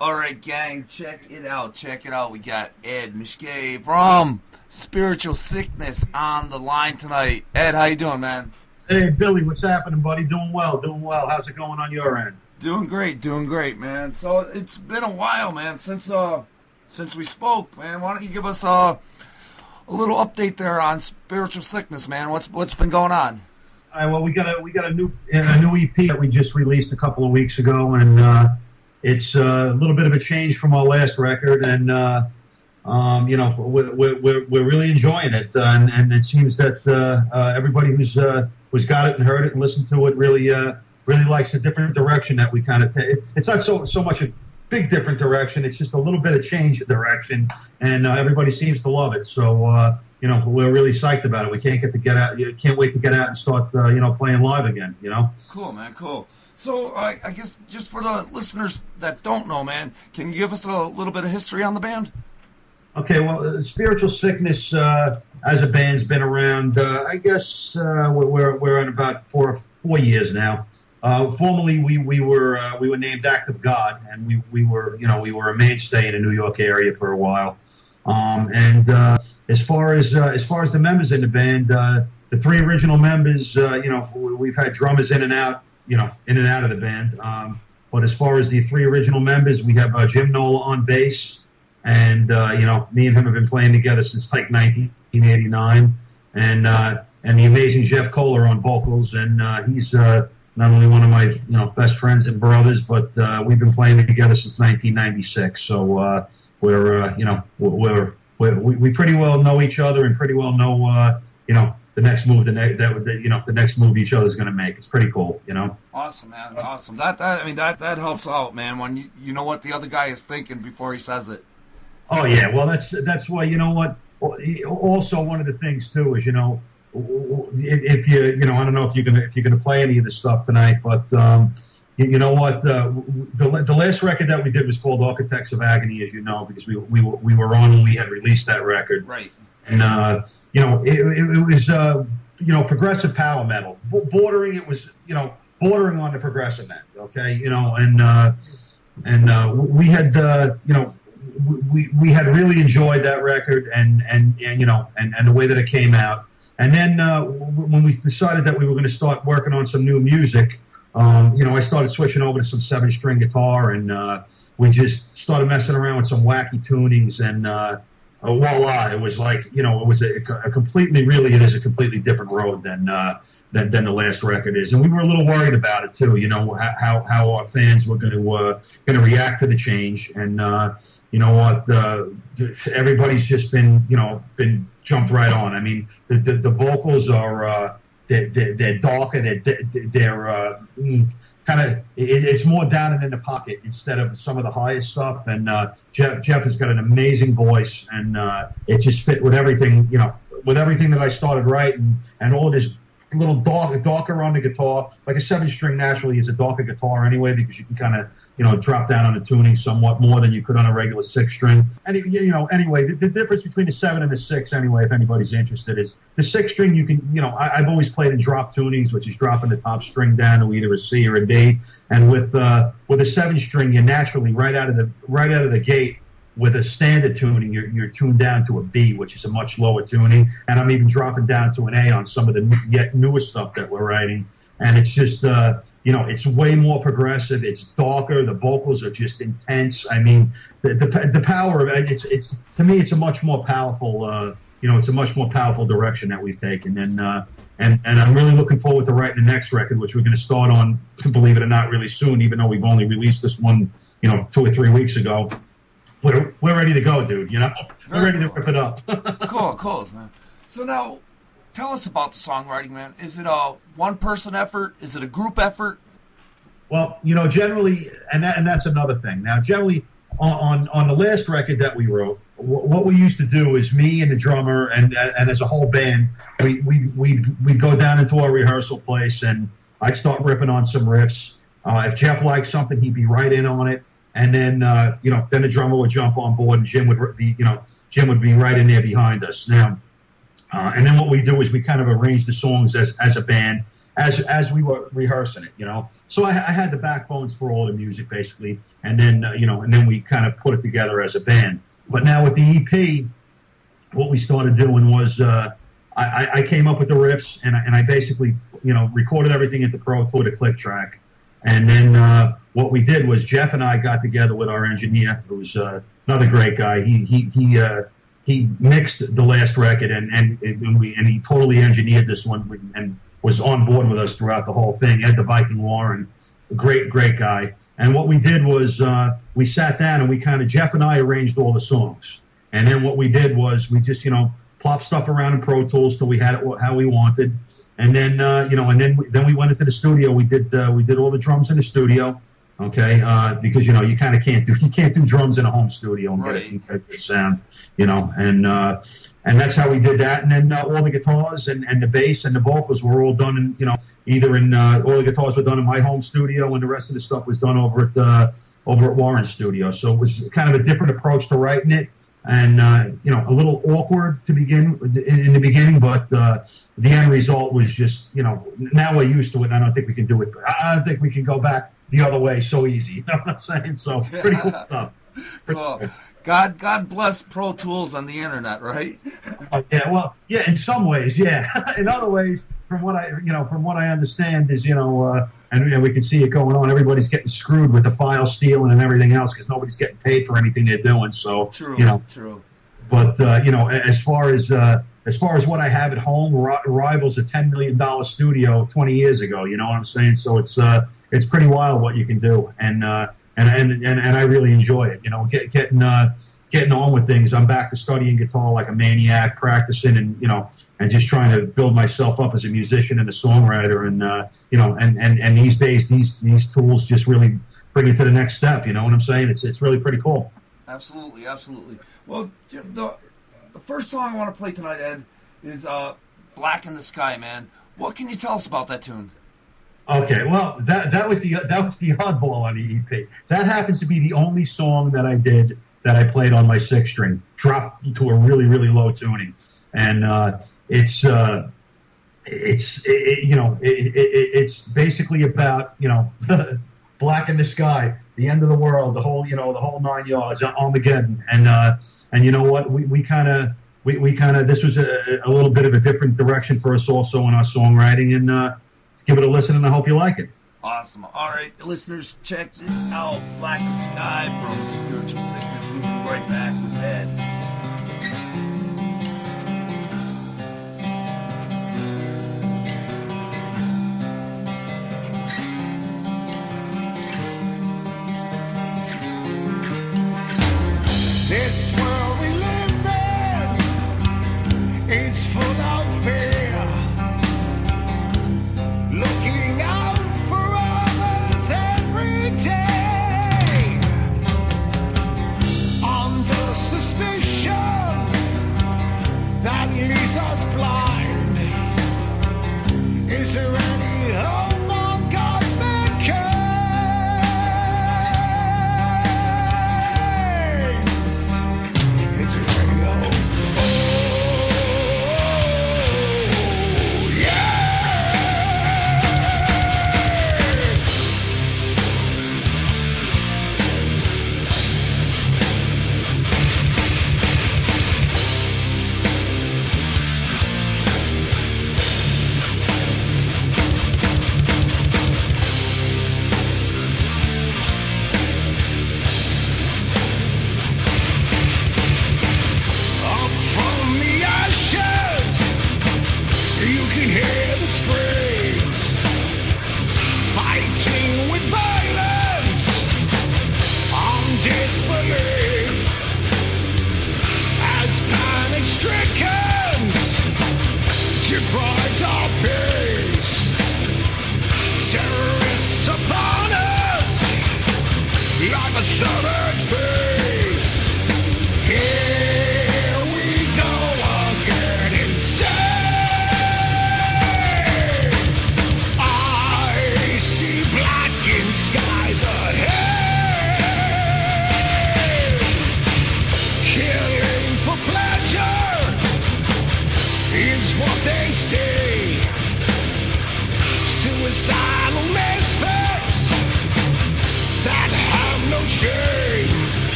All right, gang, check it out. Check it out. We got Ed Mischke from Spiritual Sickness on the line tonight. Ed, how you doing, man? Hey, Billy, what's happening, buddy? Doing well, doing well. How's it going on your end? Doing great, man. So it's been a while, man, since we spoke, man. Why don't you give us a little update there on Spiritual Sickness, man? What's been going on? All right, well, we got a new EP that we just released a couple of weeks ago, and it's a little bit of a change from our last record, and we're really enjoying it, and it seems that everybody who's got it and heard it and listened to it really likes the different direction that we kind of take. It's not so much a big different direction. It's just a little bit of change of direction, and everybody seems to love it. So we're really psyched about it. We can't wait to get out and start playing live again. Cool, man. Cool. So I guess just for the listeners that don't know, man, can you give us a little bit of history on the band? Okay, well, Spiritual Sickness as a band's been around. I guess we're in about four years now. Formerly, we were named Act of God, and we were a mainstay in the New York area for a while. As far as the members in the band, the three original members, we've had drummers in and out of the band. But as far as the three original members, we have Jim Nola on bass, and me and him have been playing together since like 1989, and the amazing Jeff Kohler on vocals, and he's not only one of my best friends and brothers, but we've been playing together since 1996. So we pretty well know each other and pretty well know the next move the next move each other's going to make. It's pretty cool, Awesome, man. Awesome. That helps out, man, when you know what the other guy is thinking before he says it. Oh yeah, well that's why what. Also, one of the things too is if I don't know if you're gonna play any of this stuff tonight, but you know what, the last record that we did was called Architects of Agony, as you know, because we were on when we had released that record, right? And it was progressive power metal, bordering on the progressive end, okay, we had we had really enjoyed that record and the way that it came out. And then when we decided that we were going to start working on some new music, I started switching over to some 7-string guitar, and we just started messing around with some wacky tunings, and voila! It was like it was a completely different road than the last record is, and we were a little worried about it too. How our fans were going to react to the change, and everybody's just been jumped right on. I mean, the vocals are they're darker. They're kind of it's more down and in the pocket instead of some of the highest stuff. And Jeff has got an amazing voice, and it just fit with everything. With everything that I started writing, and all this little darker on the guitar. Like a 7-string naturally is a darker guitar anyway, because you can kind of drop down on the tuning somewhat more than you could on a regular 6-string. And anyway, the difference between the 7 and the 6, anyway, if anybody's interested, is the 6-string you can I've always played in drop tunings, which is dropping the top string down to either a C or a D. And with a 7-string, you're naturally right out of the gate. With a standard tuning, you're tuned down to a B, which is a much lower tuning, and I'm even dropping down to an A on some of the yet newer stuff that we're writing. And it's just, it's way more progressive. It's darker. The vocals are just intense. I mean, the power of it. It's to me, it's a much more powerful. It's a much more powerful direction that we've taken, and I'm really looking forward to writing the next record, which we're going to start on, believe it or not, really soon. Even though we've only released this one, 2 or 3 weeks ago. We're ready to go, dude. We're ready to rip it up. Cool, man. So now, tell us about the songwriting, man. Is it a one-person effort? Is it a group effort? Well, generally, and that's another thing. Now, generally, on the last record that we wrote, what we used to do is me and the drummer and as a whole band, we'd go down into our rehearsal place, and I'd start ripping on some riffs. If Jeff liked something, he'd be right in on it. And then, then the drummer would jump on board, and Jim would be right in there behind us. Now, and then what we do is we kind of arrange the songs as a band, as we were rehearsing it, So I had the backbones for all the music basically, and then and then we kind of put it together as a band. But now with the EP, what we started doing was I came up with the riffs, and I basically recorded everything into Pro Tool to click track, and then what we did was Jeff and I got together with our engineer, who's another great guy. He mixed the last record, and he totally engineered this one, and was on board with us throughout the whole thing. Ed the Viking Warren, a great guy. And what we did was we sat down and we kind of, Jeff and I arranged all the songs. And then what we did was we just, plopped stuff around in Pro Tools till we had it how we wanted. And then, then we went into the studio. We did all the drums in the studio. Okay. Because, you kind of can't do drums in a home studio and get a good sound, and that's how we did that. And then all the guitars and the bass and the vocals were all done in, either in all the guitars were done in my home studio, and the rest of the stuff was done over at Warren's studio. So it was kind of a different approach to writing it, and a little awkward to begin in the beginning, but the end result was just now we're used to it. And I don't think we can do it. I don't think we can go back the other way so easy. You know what I'm saying? So pretty cool stuff. Cool. God bless Pro Tools on the internet, right? Yeah, in some ways, yeah. In other ways, from what I understand is, and we can see it going on. Everybody's getting screwed with the file stealing and everything else because nobody's getting paid for anything they're doing. So true. But as far as what I have at home, rivals a $10 million studio 20 years ago. You know what I'm saying? So it's pretty wild what you can do, and I really enjoy it. Getting on with things. I'm back to studying guitar like a maniac, practicing, and just trying to build myself up as a musician and a songwriter. And these days, these tools just really bring it to the next step. You know what I'm saying? It's really pretty cool. Absolutely. Well, Jim, the first song I want to play tonight, Ed, is "Black in the Sky." Man, what can you tell us about that tune? Okay, well, that was the oddball on the EP. That happens to be the only song that I did that I played on my 6-string, dropped to a really, really low tuning, and it's basically about black in the sky, the end of the world, the whole 9 yards, Armageddon, and you know what, we kind of this was a little bit of a different direction for us also in our songwriting, and give it a listen, and I hope you like it. Awesome. All right, listeners, check this out. Black in the Sky from Spiritual Sickness. We'll be right back with Ed. This world we live in is full of fear. Looking out for others every day, under suspicion that leaves us blind. Is there any hope on God's mankind? Is there any hope?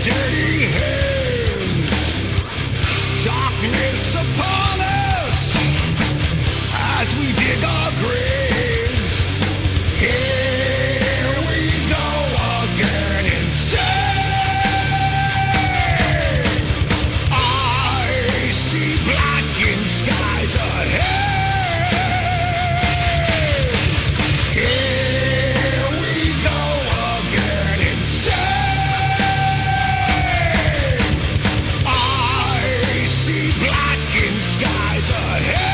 dirty hands. Darkness upon us as we dig our graves. Here we go again insane. I see blackened skies ahead. Here we go again insane. I see blackened skies ahead.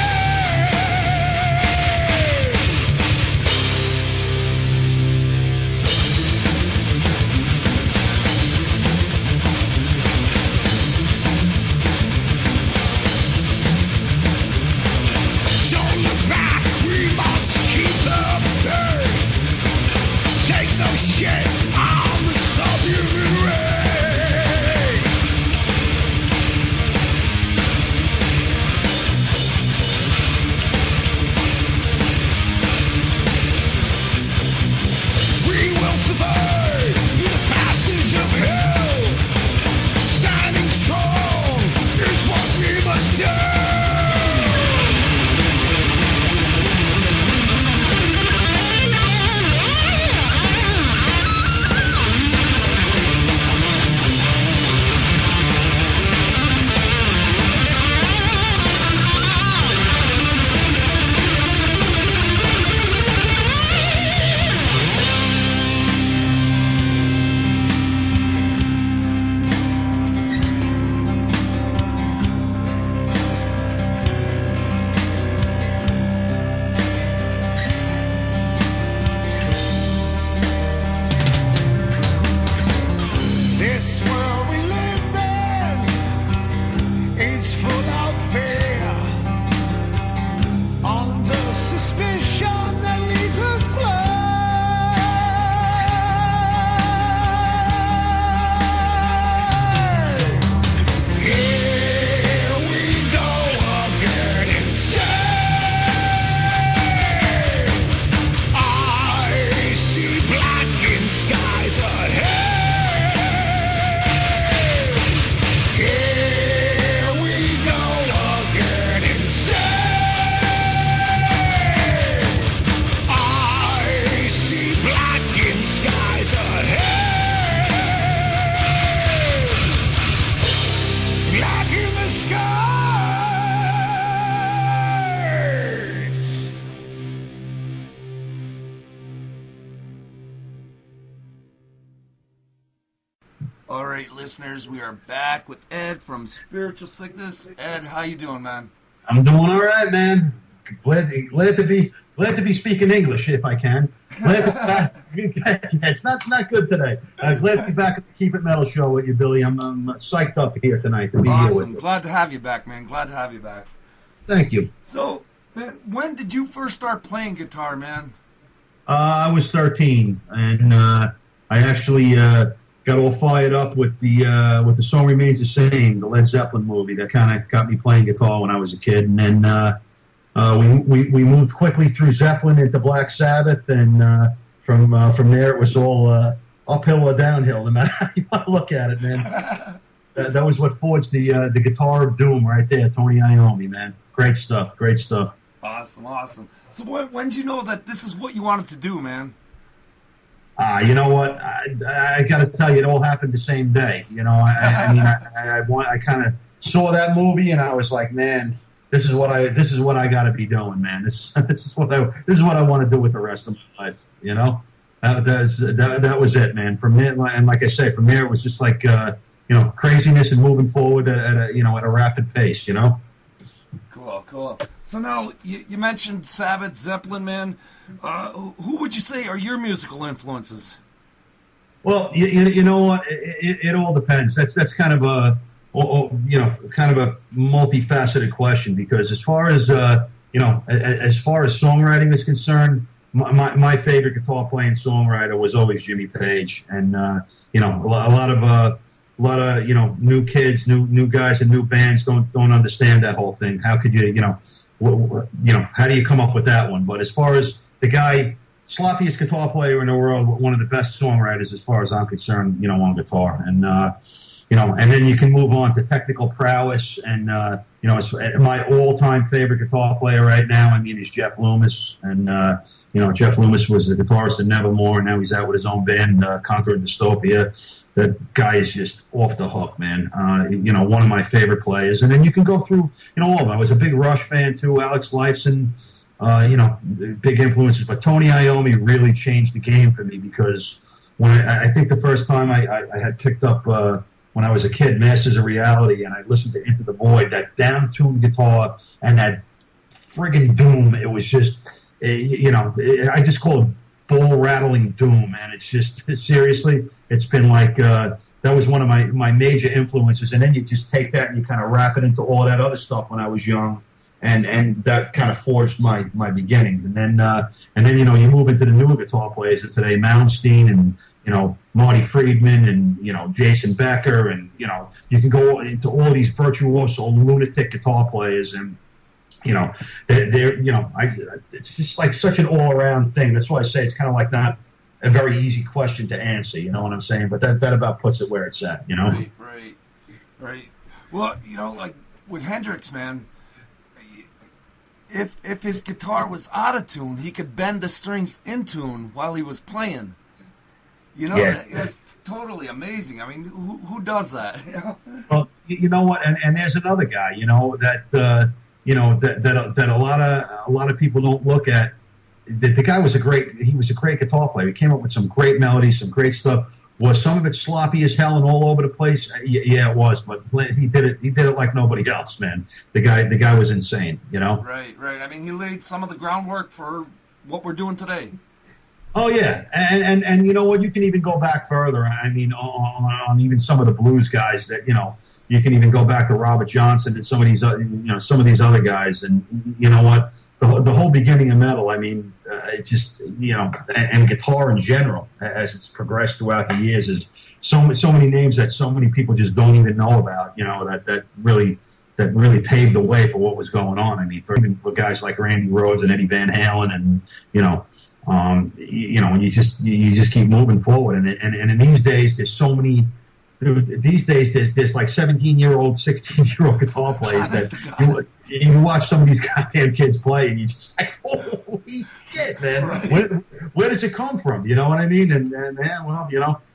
Don't look back, we must keep the faith. Take no shit on the subhuman race. We will survive through the passage of hell. Standing strong is what we must do. This world we live in is full of fear. Under suspicion that leaves us blind. Here we go again insane. I see blackened skies ahead. Here we go again insane. I see blackened skies ahead. Black in the skies. All right, listeners, we are back with Ed from Spiritual Sickness. Ed, how you doing, man? I'm doing all right, man. Glad to be speaking English if I can. Glad to be back. It's not good today. Glad to be back at the Keep It Metal show with you, Billy. I'm psyched up here tonight to be here with Awesome. you. Glad to have you back, man. Glad to have you back. Thank you. So, man, when did you first start playing guitar, man? I was 13, and I actually got all fired up with the Song Remains the Same, the Led Zeppelin movie. That kind of got me playing guitar when I was a kid, and then we moved quickly through Zeppelin into Black Sabbath, and from there it was all uphill or downhill, no matter how you want to look at it, man. That was what forged the guitar of doom right there, Tony Iommi, man. Great stuff, great stuff. Awesome. So when did you know that this is what you wanted to do, man? You know what? I got to tell you, it all happened the same day. You know, I mean, I kind of saw that movie, and I was like, man, this is what I got to be doing, man. This is what I want to do with the rest of my life. You know, that was it, man. From there, and like I say, from there it was just like craziness and moving forward at a rapid pace. You know. Cool. So now you mentioned Sabbath, Zeppelin, man. Who would you say are your musical influences? Well, you know what? It all depends. That's kind of a multifaceted question, because as far as songwriting is concerned, my favorite guitar playing songwriter was always Jimmy Page, and a lot of new kids, new guys, and new bands don't understand that whole thing. How could you how do you come up with that one? But as far as the guy sloppiest guitar player in the world, one of the best songwriters as far as I'm concerned, on guitar. And, and then you can move on to technical prowess. And, it's my all-time favorite guitar player right now, is Jeff Loomis. And, Jeff Loomis was the guitarist in Nevermore, and now he's out with his own band, Conquer Dystopia. That guy is just off the hook, man. One of my favorite players. And then you can go through, all of them. I was a big Rush fan, too. Alex Lifeson. Big influences, but Tony Iommi really changed the game for me because when I think the first time I had picked up when I was a kid, Masters of Reality, and I listened to Into the Void, that down-tuned guitar and that friggin' doom, it was just, I just call it ball-rattling doom, and it's just, seriously, it's been like, that was one of my major influences, and then you just take that and you kind of wrap it into all that other stuff when I was young. And that kind of forged my beginnings. And then you move into the newer guitar players of today, Malmsteen and Marty Friedman and Jason Becker, and you can go into all these virtuoso lunatic guitar players, and it's just like such an all around thing. That's why I say it's kind of like not a very easy question to answer. You know what I'm saying? But that about puts it where it's at. Right. Well, like with Hendrix, man. If his guitar was out of tune, he could bend the strings in tune while he was playing. It was totally amazing. I mean, who does that? Well, you know what? And there's another guy, that a lot of people don't look at. The guy was a great guitar player. He came up with some great melodies, some great stuff. Was some of it sloppy as hell and all over the place? Yeah, it was. But he did it like nobody else, man. The guy was insane, Right. I mean, he laid some of the groundwork for what we're doing today. Oh yeah, and you know what? You can even go back further. I mean, on even some of the blues guys that you can even go back to Robert Johnson and some of these other guys. And you know what? The whole beginning of metal, I mean, it just, and guitar in general, as it's progressed throughout the years, is so many names that so many people just don't even know about, that really paved the way for what was going on. I mean, for guys like Randy Rhoads and Eddie Van Halen, and and you just keep moving forward. And in these days, there's so many. These days, there's like 17-year-old, 16-year-old guitar players that you watch some of these goddamn kids play, and you just like, holy shit, man! Right. Where does it come from? You know what I mean? And well,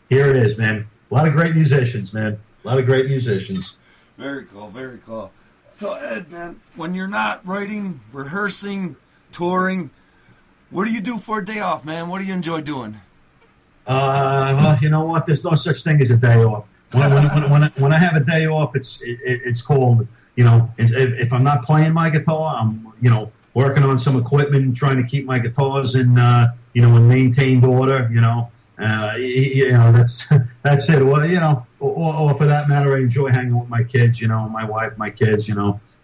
here it is, man. A lot of great musicians, man. A lot of great musicians. Very cool. So Ed, man, when you're not writing, rehearsing, touring, what do you do for a day off, man? What do you enjoy doing? Well, you know what? There's no such thing as a day off. When I have a day off, it's called, if I'm not playing my guitar, I'm, working on some equipment, trying to keep my guitars in maintained order, that's it. Well, or for that matter, I enjoy hanging with my kids, my wife, my kids,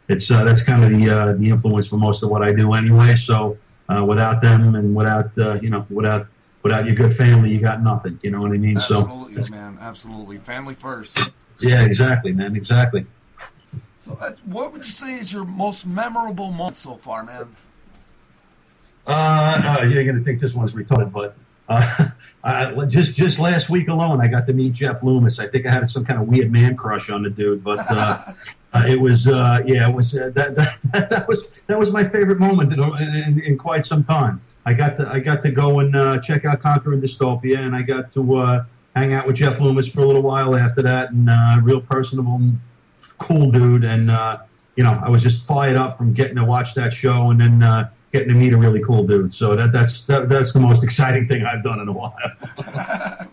it's, that's kind of the influence for most of what I do anyway. So, without them and without your good family, you got nothing. You know what I mean? Absolutely, so, man. Absolutely. Family first. Yeah, exactly, man. Exactly. So what would you say is your most memorable moment so far, man? You're going to think this one's retarded, but just last week alone, I got to meet Jeff Loomis. I think I had some kind of weird man crush on the dude, but it was that was my favorite moment in quite some time. I got to go and check out Conquering Dystopia, and I got to hang out with Jeff Loomis for a little while after that, and real personable, cool dude, and I was just fired up from getting to watch that show, and then getting to meet a really cool dude. So that's the most exciting thing I've done in a while.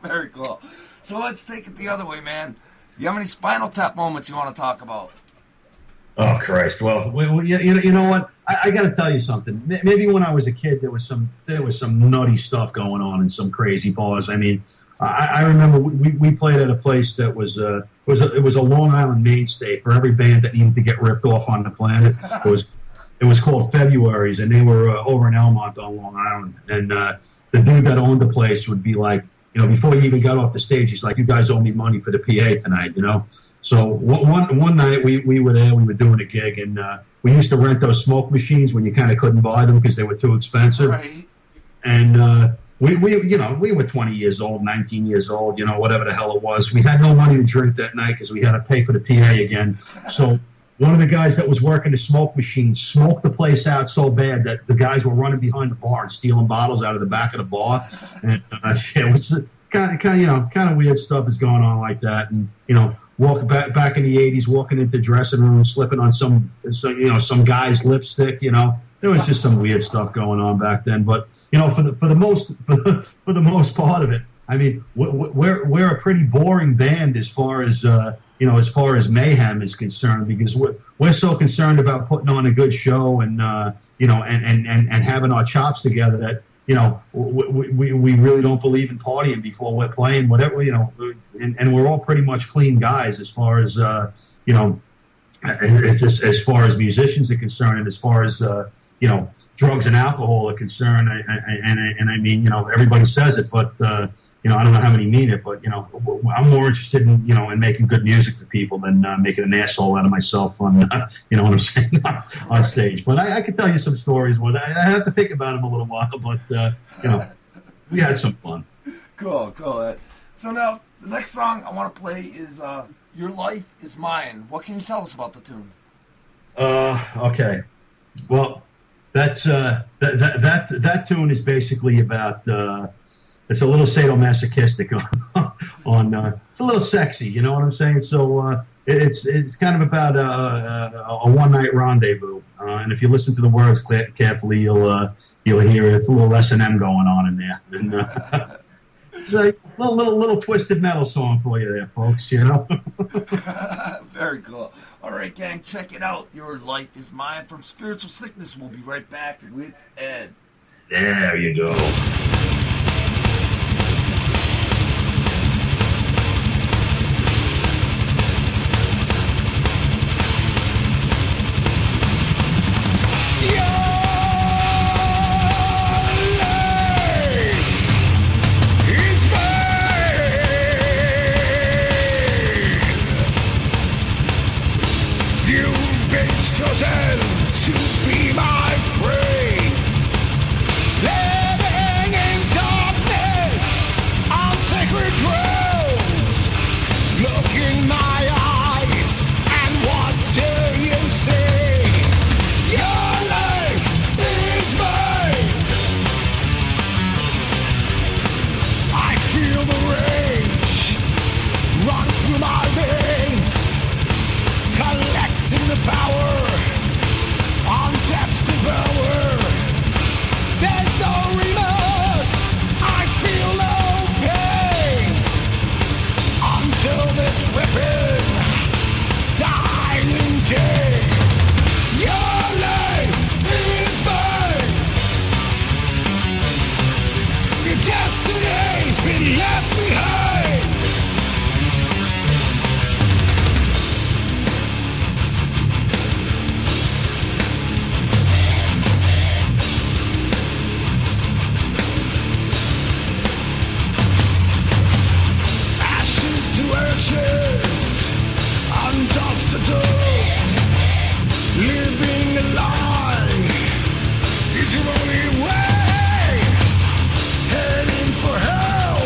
Very cool. So let's take it the other way, man. You have any Spinal Tap moments you want to talk about? Oh Christ! Well, you know what? I got to tell you something. Maybe when I was a kid, there was some nutty stuff going on in some crazy bars. I mean, I remember we played at a place that was it was a Long Island mainstay for every band that needed to get ripped off on the planet. It was called February's, and they were over in Elmont on Long Island. And the dude that owned the place would be like, before he even got off the stage, he's like, "You guys owe me money for the PA tonight," So one night we were there, we were doing a gig, and we used to rent those smoke machines when you kind of couldn't buy them because they were too expensive. Right. and we were 20 years old, 19 years old, whatever the hell it was. We had no money to drink that night because we had to pay for the PA again. So one of the guys that was working the smoke machine smoked the place out so bad that the guys were running behind the bar and stealing bottles out of the back of the bar. And it was kind of weird stuff is going on like that. And walking back in the 80s, walking into the dressing room, slipping on some guy's lipstick. There was just some weird stuff going on back then. But for the most part of it, I mean, we're a pretty boring band as far as as far as Mayhem is concerned, because we're so concerned about putting on a good show and and having our chops together that we really don't believe in partying before we're playing whatever, and we're all pretty much clean guys as far as as far as musicians are concerned, and as far as drugs and alcohol are concerned. And I mean, everybody says it, but I don't know how many mean it, but I'm more interested in in making good music for people than making an asshole out of myself on what I'm saying, on stage. But I could tell you some stories. But I have to think about them a little while. But we had some fun. Cool. So now the next song I want to play is "Your Life Is Mine." What can you tell us about the tune? Okay. Well, that's that tune is basically about. It's a little sadomasochistic it's a little sexy, you know what I'm saying? So it's kind of about a one-night rendezvous, and if you listen to the words carefully, you'll hear it's a little S&M going on in there. And, it's a little twisted metal song for you there, folks. Very cool. All right, gang, check it out. Your Life Is Mine from Spiritual Sickness. We'll be right back with Ed. There you go. Chosen to be my prey, living in darkness on sacred groves. Look in my eyes, and what do you see? Your life is mine. I feel the rage run through my veins, collecting the power on death's devour. There's no remorse, I feel no pain, until this ripping, dying day. Your life is mine. Your destiny's been left behind. Ashes and dust to dust. Living a lie is your only way. Heading for hell,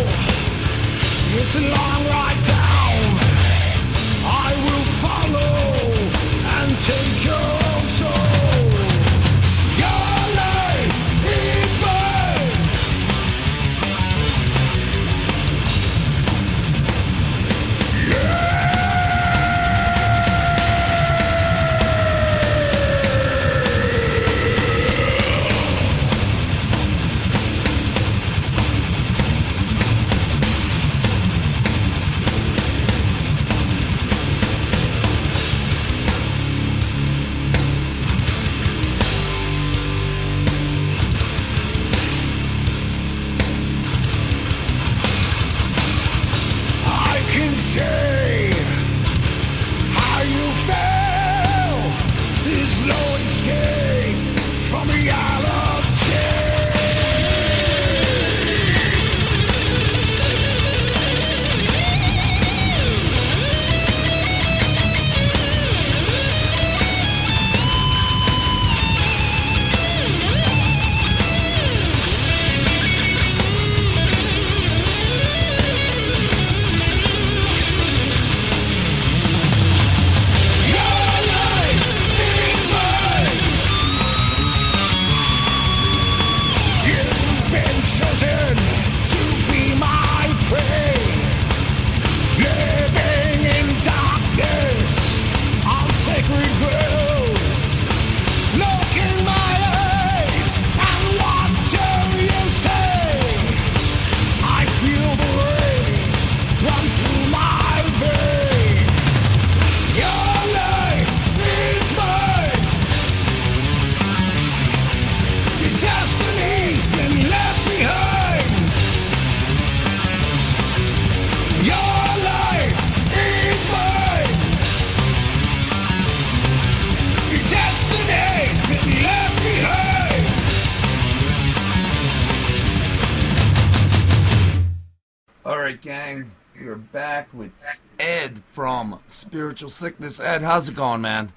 All right, gang. We're back with Ed from Spiritual Sickness. Ed, how's it going, man?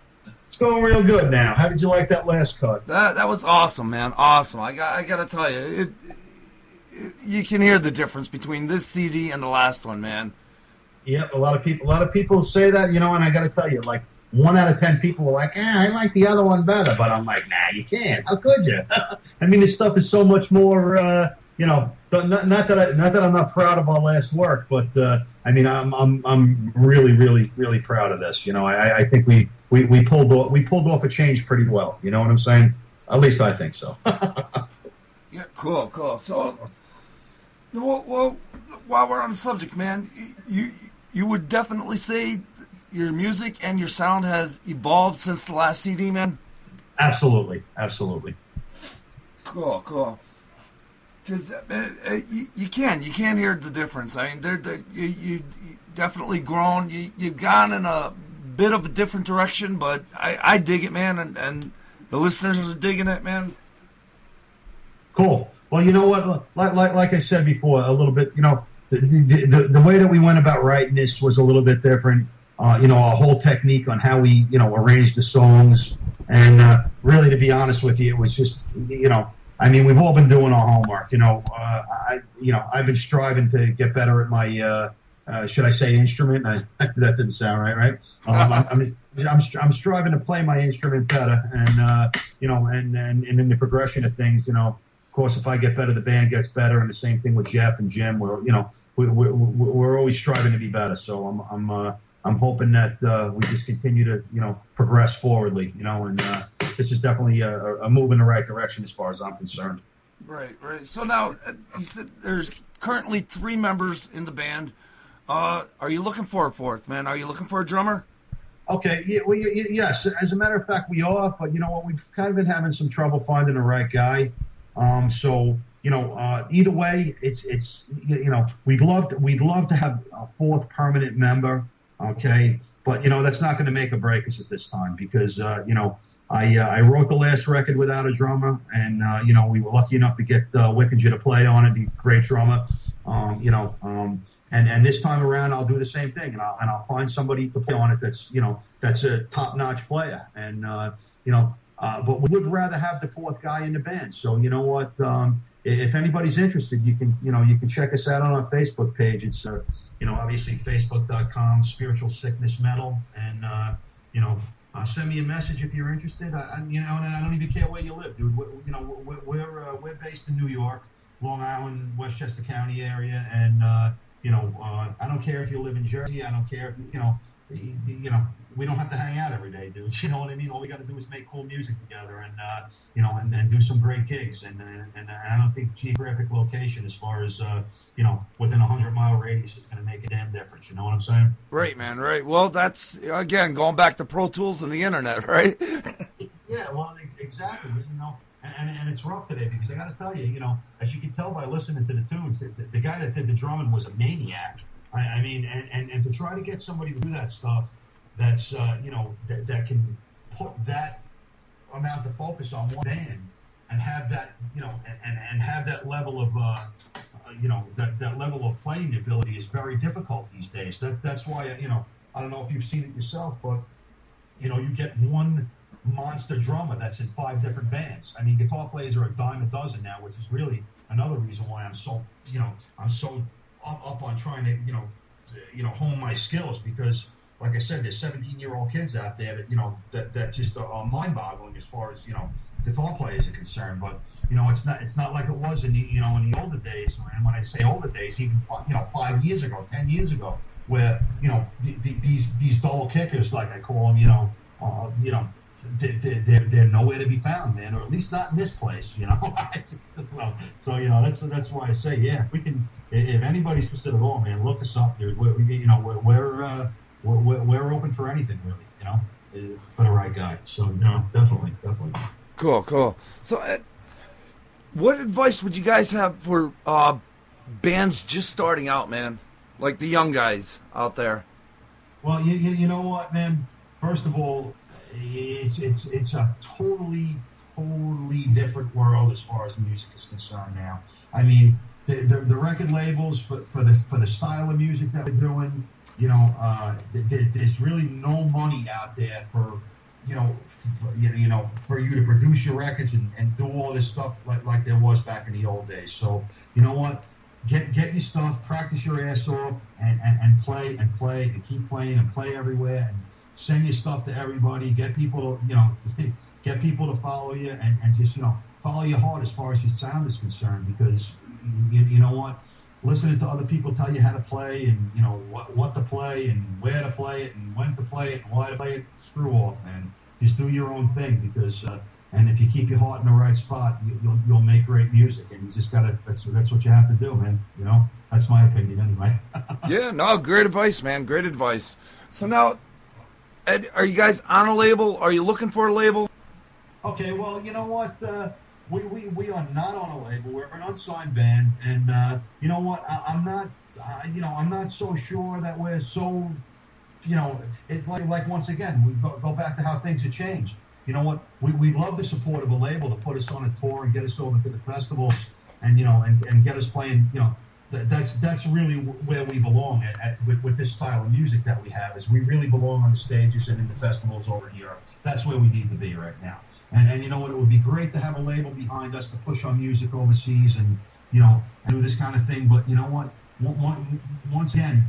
It's going real good now. How did you like that last cut? That was awesome, man. Awesome. I gotta tell you, you can hear the difference between this CD and the last one, man. Yep, a lot of people say that, and I got to tell you, like 1 out of 10 people are like, I like the other one better, but I'm like, nah, you can't. How could you? I mean, this stuff is so much more, not that I'm not proud of our last work, but I mean, I'm really, really, really proud of this. I think we pulled off a change pretty well. You know what I'm saying? At least I think so. Yeah, cool. So, well, while we're on the subject, man, you would definitely say your music and your sound has evolved since the last CD, man? Absolutely. Cool. Because you can hear the difference. I mean, you definitely grown. You've gone in a bit of a different direction, but I dig it, man, and the listeners are digging it, man. Cool. Well, you know what? Like I said before, a little bit. The way that we went about writing this was a little bit different. Our whole technique on how we arranged the songs, and really, to be honest with you, it was just I mean, we've all been doing our homework. I've been striving to get better at my should I say instrument? That didn't sound right? I'm striving to play my instrument better, and and in the progression of things, of course, if I get better, the band gets better, and the same thing with Jeff and Jim. We're always striving to be better. So I'm hoping that we just continue to progress forwardly. And this is definitely a move in the right direction as far as I'm concerned. Right. So now you said there's currently 3 members in the band. Are you looking for a 4th, man? Are you looking for a drummer? Okay. Yes. As a matter of fact, we are. But you know what? We've kind of been having some trouble finding the right guy. So either way, it's we'd love to have a 4th permanent member. Okay, but that's not going to make or break us at this time because I wrote the last record without a drummer, and we were lucky enough to get Wickinger to play on it. He's a great drummer. And this time around, I'll do the same thing, and I'll find somebody to play on it that's a top-notch player, and but we would rather have the 4th guy in the band. So you know what? If anybody's interested, you can check us out on our Facebook page. It's obviously facebook.com Spiritual Sickness Metal, and send me a message if you're interested. And I don't even care where you live, dude. We're based in New York, Long Island, Westchester County area, and I don't care if you live in Jersey. I don't care if we don't have to hang out every day, dude. You know what I mean? All we got to do is make cool music together, and do some great gigs. And I don't think geographic location, as far as within a 100-mile radius, is going to make a damn difference. You know what I'm saying? Right, man. Right. Well, that's again going back to Pro Tools and the internet, right? Yeah. Well, exactly. And it's rough today because I got to tell you, as you can tell by listening to the tunes, the guy that did the drumming was a maniac. I mean, and to try to get somebody to do that stuff, that's that can put that amount of focus on one band and have that and have that level of that level of playing ability is very difficult these days. That's why I don't know if you've seen it yourself, but you get one monster drummer that's in 5 different bands. I mean, guitar players are a dime a dozen now, which is really another reason why I'm so up on trying to hone my skills, because like I said, there's 17-year-old kids out there that just are mind-boggling as far as guitar players are concerned. But it's not like it was in the older days. And when I say older days, even 5 years ago, 10 years ago, where these double kickers, like I call them, they're nowhere to be found, man, or at least not in this place. So that's why I say, yeah, if we can, if anybody's interested at all, man, look us up, dude. We're open for anything, really, for the right guy. So definitely. Cool. So, what advice would you guys have for bands just starting out, man, like the young guys out there? Well, you know what, man. First of all, it's a totally different world as far as music is concerned now. I mean, the record labels for the style of music that we're doing, you know, there's really no money out there for, for you to produce your records and do all this stuff like there was back in the old days. So, you know what? Get your stuff, practice your ass off, and play and keep playing and play everywhere and send your stuff to everybody. Get people, get people to follow you and just, follow your heart as far as your sound is concerned, because you know what? Listening to other people tell you how to play and, what to play and where to play it and when to play it and why to play it, screw off, man. Just do your own thing, because, and if you keep your heart in the right spot, you'll make great music, and you just gotta, that's what you have to do, man. That's my opinion anyway. Yeah, no, great advice, man. Great advice. So now, Ed, are you guys on a label? Are you looking for a label? Okay, well, you know what? We are not on a label. We're an unsigned band, and you know what? I'm not so sure that we're so, it's like once again we go back to how things have changed. You know what? We love the support of a label to put us on a tour and get us over to the festivals, and and get us playing. That's really where we belong with this style of music that we have. Is we really belong on the stages and in the festivals over in Europe. That's where we need to be right now. And you know what? It would be great to have a label behind us to push our music overseas and do this kind of thing. But you know what? Once again,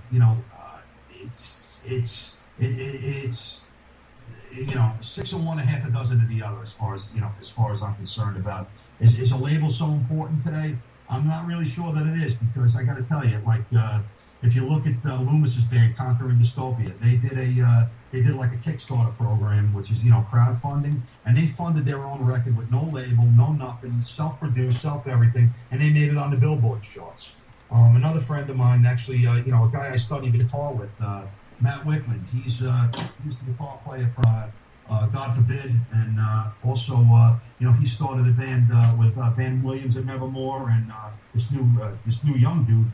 it's 6 of one, a half a dozen of the other. As far as I'm concerned about, is a label so important today? I'm not really sure that it is, because I got to tell you, if you look at Loomis's band, Conquering Dystopia, they did like a Kickstarter program, which is crowdfunding, and they funded their own record with no label, no nothing, self-produced, self-everything, and they made it on the Billboard charts. Another friend of mine, actually, a guy I studied guitar with, Matt Wickland. He's he was the guitar player for God Forbid, and also he started a band with Van Williams at Nevermore, and this new young dude,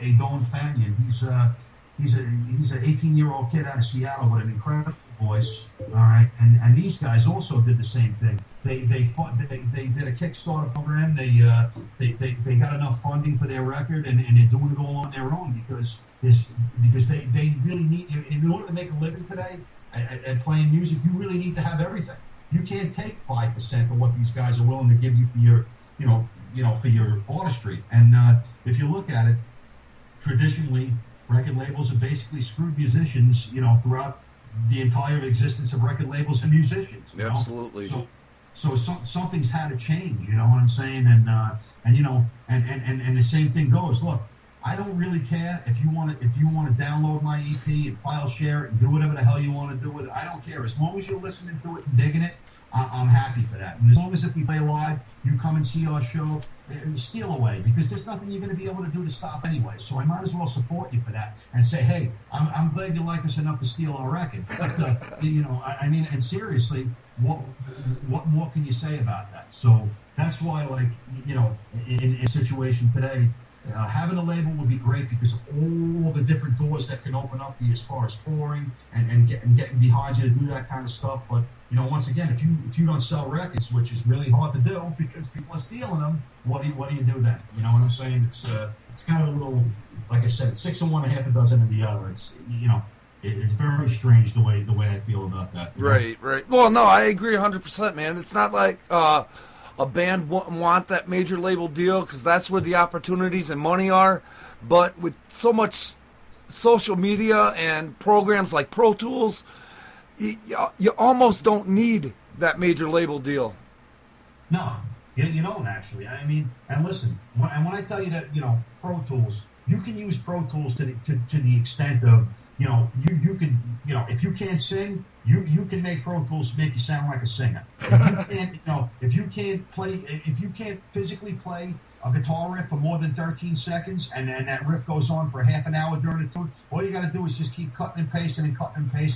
Adon Fanyon. He's an 18-year-old kid out of Seattle with an incredible voice. All right, and these guys also did the same thing. They did a Kickstarter program. They got enough funding for their record, and they're doing it all on their own because they really need, in order to make a living today at playing music, you really need to have everything. You can't take 5% of what these guys are willing to give you for your for your artistry. And if you look at it, traditionally, record labels have basically screwed musicians, throughout the entire existence of record labels and musicians. Absolutely. So something's had to change. You know what I'm saying? And the same thing goes. Look, I don't really care if you want to download my EP and file share it and do whatever the hell you want to do with it. I don't care. As long as you're listening to it and digging it, I'm happy for that. And as long as if we play live, you come and see our show, steal away, because there's nothing you're going to be able to do to stop anyway. So I might as well support you for that and say, hey, I'm glad you like us enough to steal our record. But, I mean, and seriously, what more can you say about that? So that's why, in a situation today, having a label would be great, because of all the different doors that can open up to you as far as touring and getting behind you to do that kind of stuff. But once again, if you don't sell records, which is really hard to do because people are stealing them, what do you do then? You know what I'm saying? It's kind of a little, like I said, 6 of one, a half a dozen of the other. It's it's very strange the way I feel about that. Right. Well, no, I agree 100%, man. It's not like a band want that major label deal because that's where the opportunities and money are. But with so much social media and programs like Pro Tools, you almost don't need that major label deal. No, you don't actually. I mean, and listen, when I tell you that, Pro Tools, you can use Pro Tools to the extent of, you can, if you can't sing, you can make Pro Tools make you sound like a singer. If you can't physically play a guitar riff for more than 13 seconds, and that riff goes on for half an hour during the tune, all you got to do is just keep cutting and pasting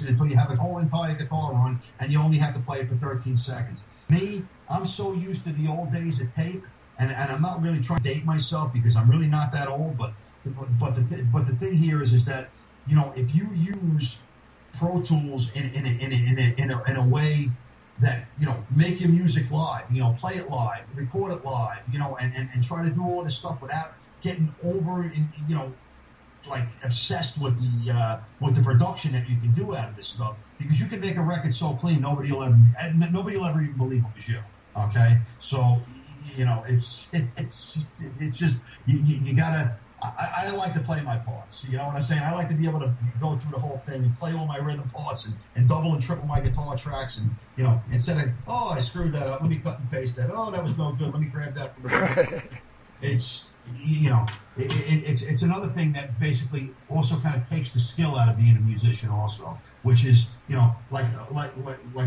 until you have a whole entire guitar run, and you only have to play it for 13 seconds. Me, I'm so used to the old days of tape, and I'm not really trying to date myself because I'm really not that old, but the thing here is that, if you use Pro Tools in a way that, make your music live, play it live, record it live, and try to do all this stuff without getting over and like obsessed with the production that you can do out of this stuff, because you can make a record so clean nobody will ever even believe it was you. Okay, so it's just you gotta. I like to play my parts. You know what I'm saying? I like to be able to go through the whole thing and play all my rhythm parts and double and triple my guitar tracks, and instead of, oh, I screwed that up, let me cut and paste that. Oh, that was no good, let me grab that from the It's it's another thing that basically also kind of takes the skill out of being a musician also, which is like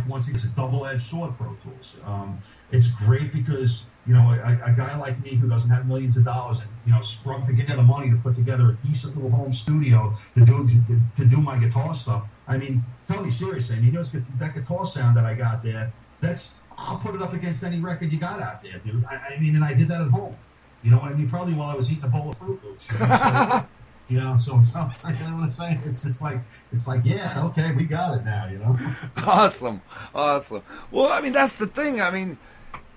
once again, it's a double-edged sword, Pro Tools. It's great because a guy like me who doesn't have millions of dollars and sprung together money to put together a decent little home studio to do my guitar stuff. I mean, tell me seriously. I mean, that guitar sound that I got there, I'll put it up against any record you got out there, dude. I mean, and I did that at home. You know what I mean? Probably while I was eating a bowl of Fruit Loops. So you know what I'm saying? It's just like, yeah, okay, we got it now. Awesome. Well, I mean, that's the thing. I mean,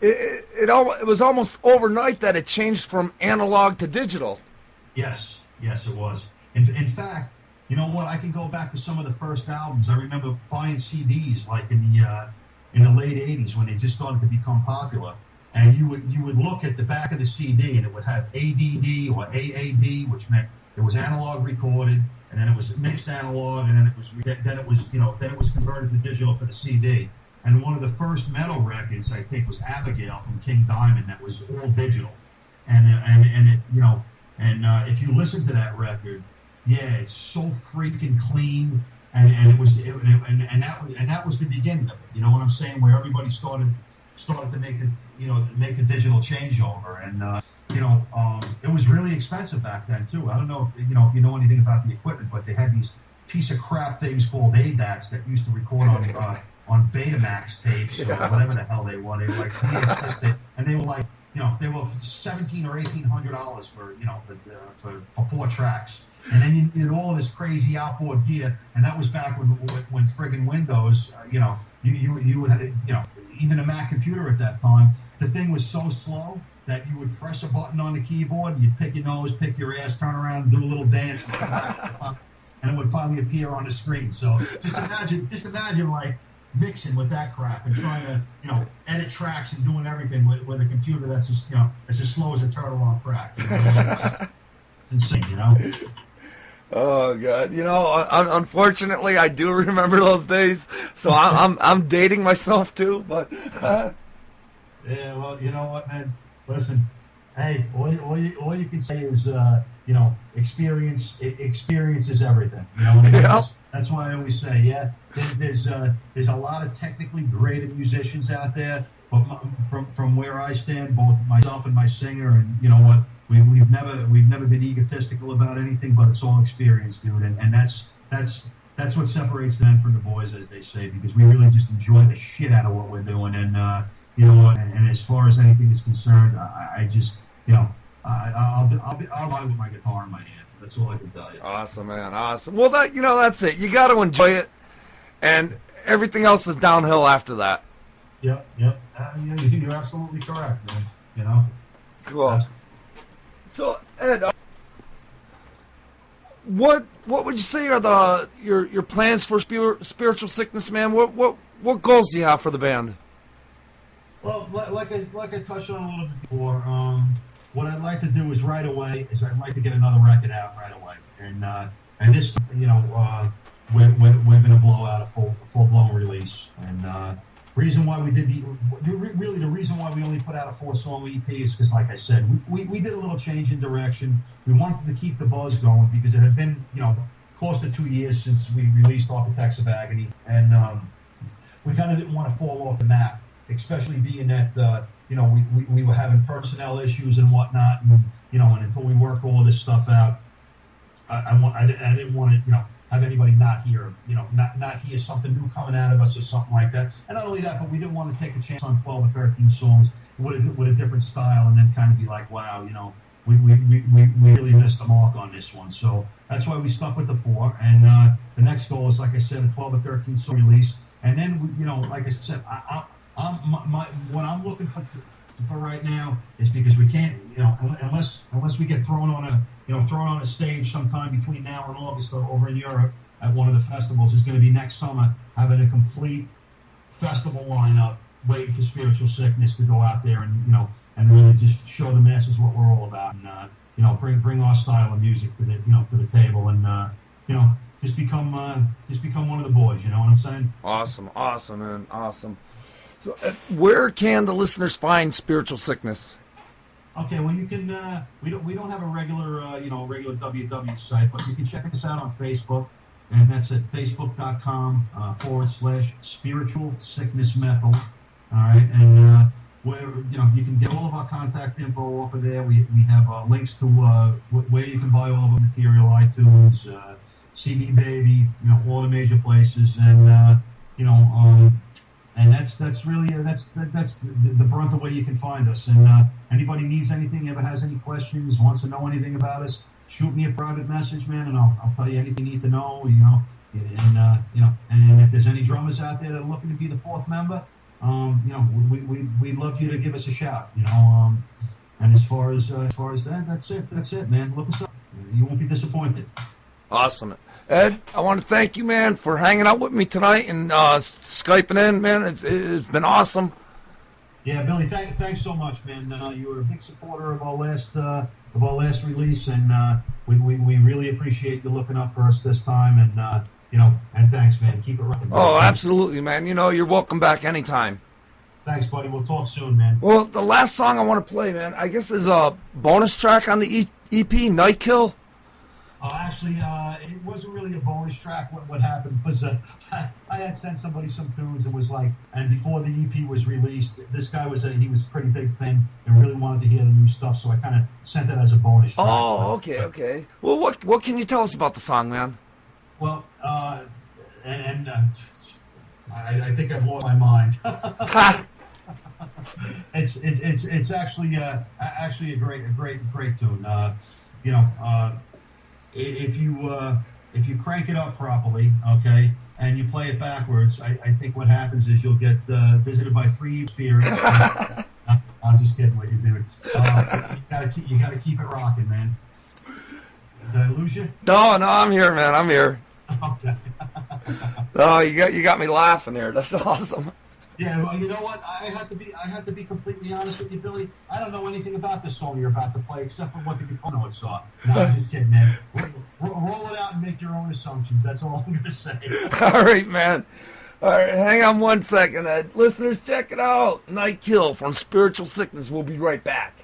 it was almost overnight that it changed from analog to digital. Yes, it was. In fact, you know what? I can go back to some of the first albums. I remember buying CDs like in the late '80s when they just started to become popular. And you would look at the back of the CD, and it would have ADD or AAD, which meant it was analog recorded, and then it was mixed analog, and then it was converted to digital for the CD. And one of the first metal records, I think, was Abigail from King Diamond, that was all digital. And if you listen to that record, yeah, it's so freaking clean, and that was the beginning of it. You know what I'm saying? Where everybody started to make the digital changeover, and it was really expensive back then too. I don't know if you know anything about the equipment, but they had these piece of crap things called ADATs that used to record on Betamax tapes or whatever the hell they were. They were like VHS, and they were like they were $1,700 or $1,800 for 4 tracks. And then you did all this crazy outboard gear, and that was back when friggin' Windows, you would even a Mac computer at that time, the thing was so slow that you would press a button on the keyboard, you'd pick your nose, pick your ass, turn around, do a little dance, and come back, and it would finally appear on the screen. So just imagine like mixing with that crap and trying to edit tracks and doing everything with a computer that's just it's as slow as a turtle on crack. It's insane, Oh God! Unfortunately, I do remember those days. So I'm dating myself too. But yeah, well, you know what, man? Listen, hey, all you can say is experience. Experience is everything. You know what I mean? Yeah. That's why I always say, yeah, there's a lot of technically great musicians out there, but from where I stand, both myself and my singer, and you know what. We've never been egotistical about anything, but it's all experience, dude, and that's what separates the men from the boys, as they say, because we really just enjoy the shit out of what we're doing, and you know what, and as far as anything is concerned, I just I'll buy with my guitar in my hand. That's all I can tell you. Awesome, man, awesome. Well, that's it. You got to enjoy it, and everything else is downhill after that. Yep. You're absolutely correct, man. Cool. So Ed, what would you say are your plans for Spiritual Sickness, man? What goals do you have for the band? Well, like I touched on a little bit before, what I'd like to do is I'd like to get another record out right away, and this we're gonna blow out a full blown release, and reason why we did the reason why we only put out a 4-song EP is because, like I said, we did a little change in direction. We wanted to keep the buzz going because it had been close to 2 years since we released Architects of Agony, and we kind of didn't want to fall off the map, especially being that we were having personnel issues and whatnot, and until we worked all of this stuff out, I didn't want to have anybody not hear something new coming out of us or something like that. And not only that, but we didn't want to take a chance on 12 or 13 songs with a different style and then kind of be like, wow, we really missed the mark on this one. So that's why we stuck with the 4. And the next goal is, like I said, a 12 or 13 song release. And then, like I said, what I'm looking for right now is because we can't, unless we get thrown on a stage sometime between now and August over in Europe at one of the festivals. Is going to be next summer, having a complete festival lineup, waiting for Spiritual Sickness to go out there and really just show the masses what we're all about, and bring our style of music to the table, and just become one of the boys. You know what I'm saying? Awesome, man, awesome. So, where can the listeners find Spiritual Sickness? Okay, well, you can. We don't have a regular WW site, but you can check us out on Facebook, and that's at facebook.com/Spiritual Sickness Metal. All right, and where you can get all of our contact info off of there. We have links to where you can buy all of our material, iTunes, CD Baby, all the major places, and and that's really that's the brunt of where you can find us. And anybody needs anything, ever has any questions, wants to know anything about us, shoot me a private message, man, and I'll tell you anything you need to know. And if there's any drummers out there that are looking to be the fourth member, we'd love you to give us a shout. And as far as that, that's it, man. Look us up. You won't be disappointed. Awesome. Ed, I want to thank you, man, for hanging out with me tonight and Skyping in, man. It's been awesome. Yeah, Billy, thanks so much, man. You were a big supporter of our last release, and we really appreciate you looking up for us this time, and and thanks, man. Keep it rocking. Oh, absolutely, man. You're welcome back anytime. Thanks, buddy. We'll talk soon, man. Well, the last song I want to play, man, I guess is a bonus track on the EP, Night Kill. Actually, it wasn't really a bonus track. What happened was I had sent somebody some tunes and was like, and before the EP was released, this guy he was a pretty big fan and really wanted to hear the new stuff, so I kind of sent it as a bonus track. Oh, okay. Well, what can you tell us about the song, man? Well, I think I've lost my mind. It's actually a great tune. If you crank it up properly, okay, and you play it backwards, I think what happens is you'll get visited by three spirits. I'm just kidding with you, dude. You gotta keep it rocking, man. Did I lose you? No, I'm here, man. I'm here. Okay. Oh, you got me laughing there. That's awesome. Yeah, well, you know what? I have to be completely honest with you, Billy. I don't know anything about the song you're about to play except for what the guitar notes are. No, I'm just kidding, man. Roll it out and make your own assumptions. That's all I'm going to say. All right, man. All right, hang on 1 second. Listeners, check it out. Night Kill from Spiritual Sickness. We'll be right back.